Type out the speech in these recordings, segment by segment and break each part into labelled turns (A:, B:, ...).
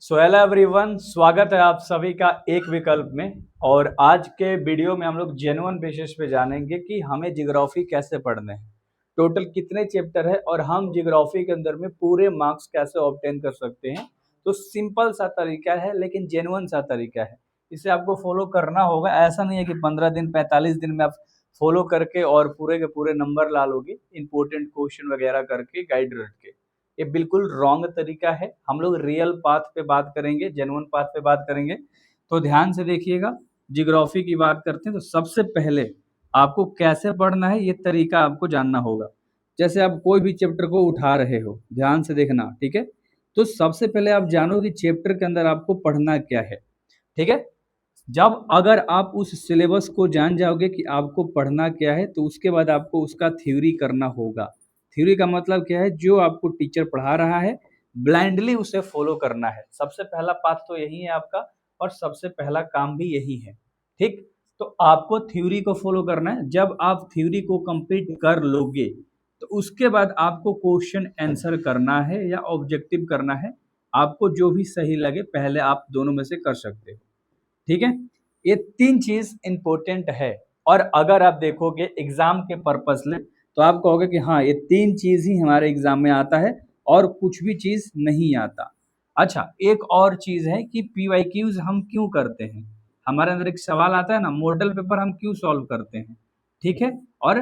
A: So hello everyone, स्वागत है आप सभी का एक विकल्प में। और आज के वीडियो में हम लोग जेन्युइन बेसिस पे जानेंगे कि हमें ज्योग्राफी कैसे पढ़ने हैं, टोटल कितने चैप्टर है और हम ज्योग्राफी के अंदर में पूरे मार्क्स कैसे ऑब्टेन कर सकते हैं। तो सिंपल सा तरीका है लेकिन जेन्युइन सा तरीका है, इसे आपको फॉलो करना होगा। ऐसा नहीं है कि 15 दिन 45 दिन में आप फॉलो करके और पूरे के पूरे नंबर ला लोगे, इंपॉर्टेंट क्वेश्चन वगैरह करके गाइड रख के। ये बिल्कुल रॉन्ग तरीका है। हम लोग रियल पाथ पे बात करेंगे, जेन्युइन पाथ पे बात करेंगे। तो ध्यान से देखिएगा, जियोग्राफी की बात करते हैं तो सबसे पहले आपको कैसे पढ़ना है ये तरीका आपको जानना होगा। जैसे आप कोई भी चैप्टर को उठा रहे हो, ध्यान से देखना, ठीक है। तो सबसे पहले आप जानो कि चैप्टर के अंदर आपको पढ़ना क्या है, ठीक है। जब अगर आप उस सिलेबस को जान जाओगे कि आपको पढ़ना क्या है, तो उसके बाद आपको उसका थ्योरी करना होगा। थ्योरी का मतलब क्या है? जो आपको टीचर पढ़ा रहा है ब्लाइंडली उसे फॉलो करना है। सबसे पहला पाथ तो यही है आपका, और सबसे पहला काम भी यही है, ठीक। तो आपको थ्योरी को फॉलो करना है। जब आप थ्योरी को कंप्लीट कर लोगे तो उसके बाद आपको क्वेश्चन आंसर करना है या ऑब्जेक्टिव करना है। आपको जो भी सही लगे, पहले आप दोनों में से कर सकते हो, ठीक है। ये तीन चीज इंपॉर्टेंट है। और अगर आप देखोगे एग्जाम के पर्पस ले, तो आप कहोगे कि हाँ, ये तीन चीज ही हमारे एग्जाम में आता है और कुछ भी चीज नहीं आता। अच्छा, एक और चीज है कि पीवाईक्यूज हम क्यों करते हैं। हमारे अंदर एक सवाल आता है ना, मॉडल पेपर हम क्यों सॉल्व करते हैं, ठीक है। और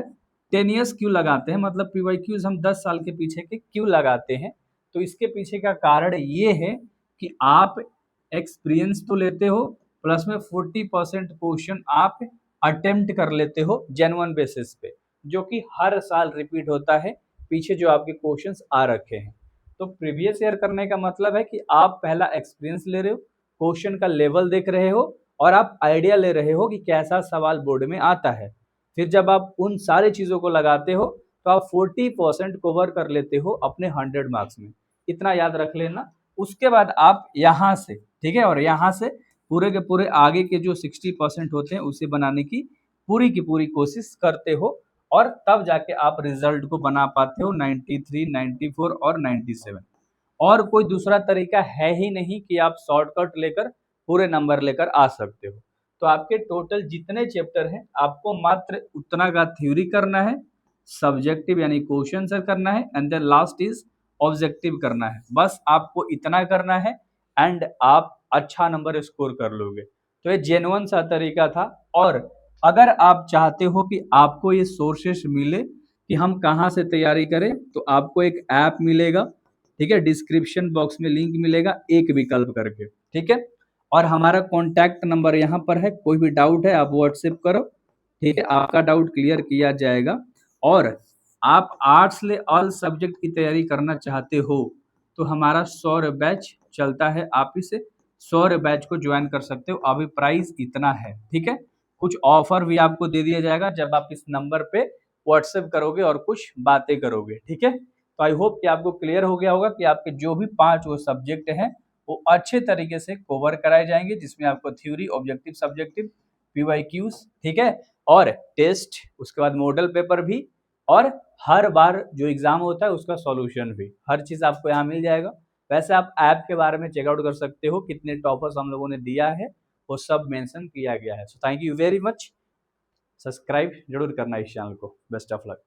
A: 10 ईयर्स क्यों लगाते हैं, मतलब पीवाईक्यूज हम 10 साल के पीछे के क्यों लगाते हैं। तो इसके पीछे का कारण ये है कि आप एक्सपीरियंस तो लेते हो, प्लस में 40% क्वेश्चन आप अटेम्प्ट कर लेते हो जेन्युइन बेसिस पे, जो कि हर साल रिपीट होता है पीछे जो आपके क्वेश्चंस आ रखे हैं। तो प्रीवियस ईयर करने का मतलब है कि आप पहला एक्सपीरियंस ले रहे हो, क्वेश्चन का लेवल देख रहे हो और आप आइडिया ले रहे हो कि कैसा सवाल बोर्ड में आता है। फिर जब आप उन सारी चीजों को लगाते हो तो आप 40% कवर कर लेते हो अपने 100 मार्क्स में। इतना याद रख लेना। उसके बाद आप यहाँ से, ठीक है, और यहाँ से पूरे के पूरे आगे के जो 60% होते हैं उसे बनाने की पूरी कोशिश करते हो, और तब जाके आप रिजल्ट को बना पाते हो 93, 94 और 97। और कोई दूसरा तरीका है ही नहीं कि आप शॉर्टकट लेकर पूरे नंबर लेकर आ सकते हो। तो आपके टोटल जितने चैप्टर हैं आपको मात्र उतना का थ्योरी करना है, सब्जेक्टिव यानी क्वेश्चन आंसर करना है, and then last is objective करना है। बस आपको इतना करना है एंड आप अच्छा नंबर स्कोर कर लोगे। तो ये जेन्युइन सा तरीका था। और अगर आप चाहते हो कि आपको ये सोर्सेस मिले कि हम कहाँ से तैयारी करें, तो आपको एक ऐप मिलेगा, ठीक है। डिस्क्रिप्शन बॉक्स में लिंक मिलेगा एक विकल्प करके, ठीक है। और हमारा कॉन्टैक्ट नंबर यहाँ पर है। कोई भी डाउट है आप व्हाट्सएप करो, ठीक है, आपका डाउट क्लियर किया जाएगा। और आप आर्ट्स ले ऑल सब्जेक्ट की तैयारी करना चाहते हो तो हमारा 100 बैच चलता है, आप इसे 100 बैच को ज्वाइन कर सकते हो। अभी प्राइस इतना है, ठीक है। कुछ ऑफर भी आपको दे दिया जाएगा जब आप इस नंबर पे व्हाट्सएप करोगे और कुछ बातें करोगे, ठीक है। तो आई होप कि आपको क्लियर हो गया होगा कि आपके जो भी 5 वो सब्जेक्ट हैं वो अच्छे तरीके से कवर कराए जाएंगे, जिसमें आपको थ्योरी, ऑब्जेक्टिव, सब्जेक्टिव, पीवाईक्यूज, ठीक है, और टेस्ट, उसके बाद मॉडल पेपर भी, और हर बार जो एग्जाम होता है उसका सॉल्यूशन भी, हर चीज आपको यहाँ मिल जाएगा। वैसे आप ऐप के बारे में चेकआउट कर सकते हो, कितने टॉपर्स हम लोगों ने दिया है वो सब मेंशन किया गया है। So thank you very much. Subscribe जरूर करना इस चैनल को। Best of luck.